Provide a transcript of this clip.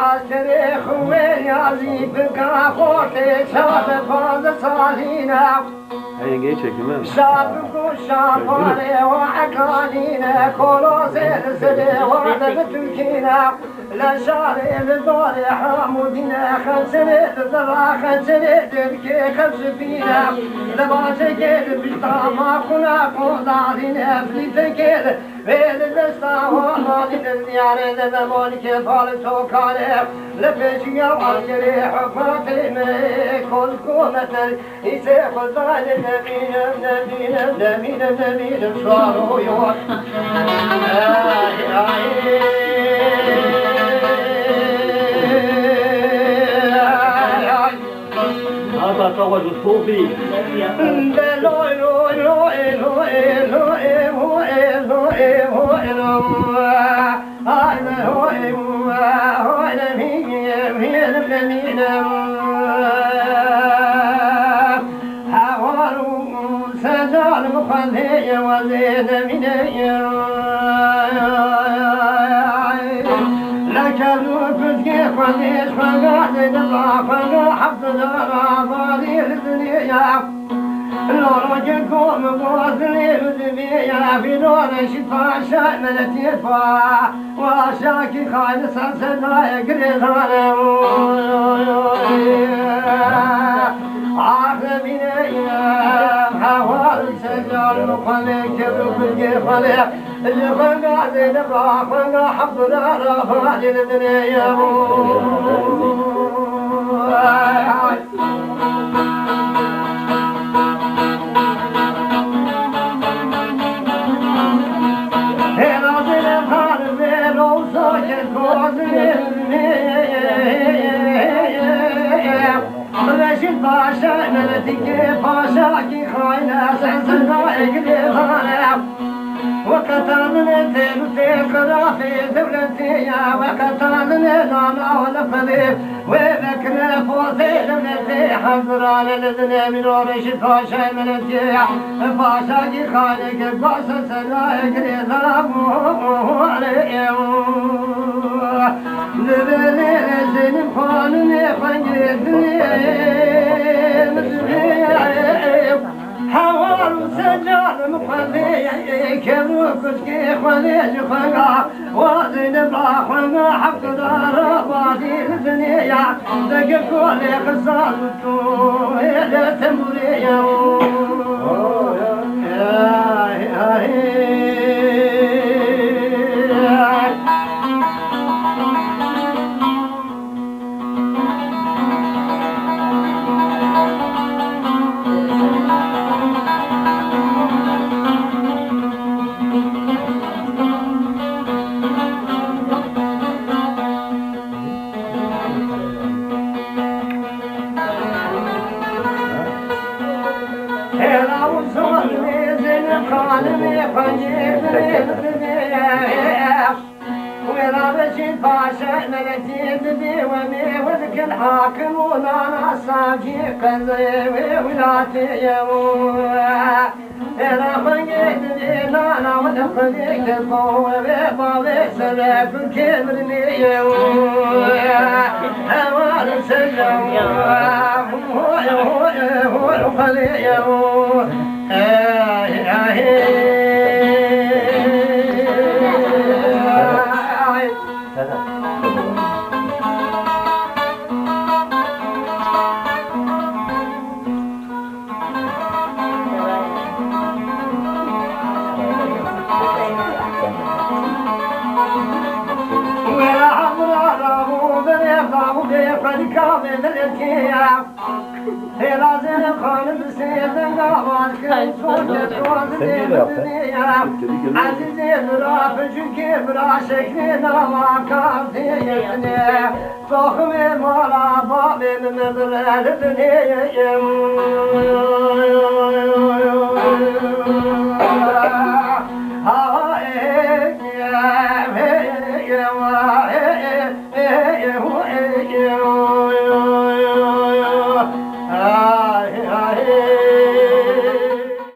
عسكري خوين يازي بكا خوتي شاب فاز صالينا Hey, geçecek değil mi? شابكو شابالي وعقالينا كولو زلزلي وعدد تركينا لا شاري لدوري حامودينا خنسري لذرا خنسري دركي خزفينا لباسكي بجطاما كنا قوضارينا فليتكي ويل الدستا ومالي للدياري لبمالك فالتو كالي لبجي وعسكري حفاتي مي كل كومتر يسي خزالي نبينا شوارو يوم هذا طول الصوفي المخلي وزيد من لك الوقت كيف وليش فقاعد الله فقا حفظ الأراضي الدنيا لورجكم بوزني الدنيا في نور شفا شامل تفا وشاكي خالصا سنا يقري عاقبين ايام حوالي سجال مخليك تبرك الجفلي اللي خلقا زين الراح خلقا حفظ الأراضي الدنيا رشيد باشا ملتك باشا كي خاينة سنسنا يقلي خانا وقتلنا تلتي خرافي دولتي وقتلنا نانا ونفذي وذكرنا فوزي دولتي حضران لذنا من رشيد باشا ملتي باشا كي خاينة باشا سنا يقلي خانا لبني زين خانني خنجدني حوار سجال مخلي كذوك كي خلي خلع وزين براحنا حق دار بادي الدنيا دق كل خصالتو الى تمريا ورابشين باشا ملتي بدي ومي وذك الحاكم ونانا صاجي قلبي ولاتي يمو انا خنقيت لي نانا ودخليك الضوء بيضاوي سبب كبرني يمو اوان سلم هو خلي يمو عزيزي برافجك براشك نما كافيتني فخمي مرا بابي من بلادني Hey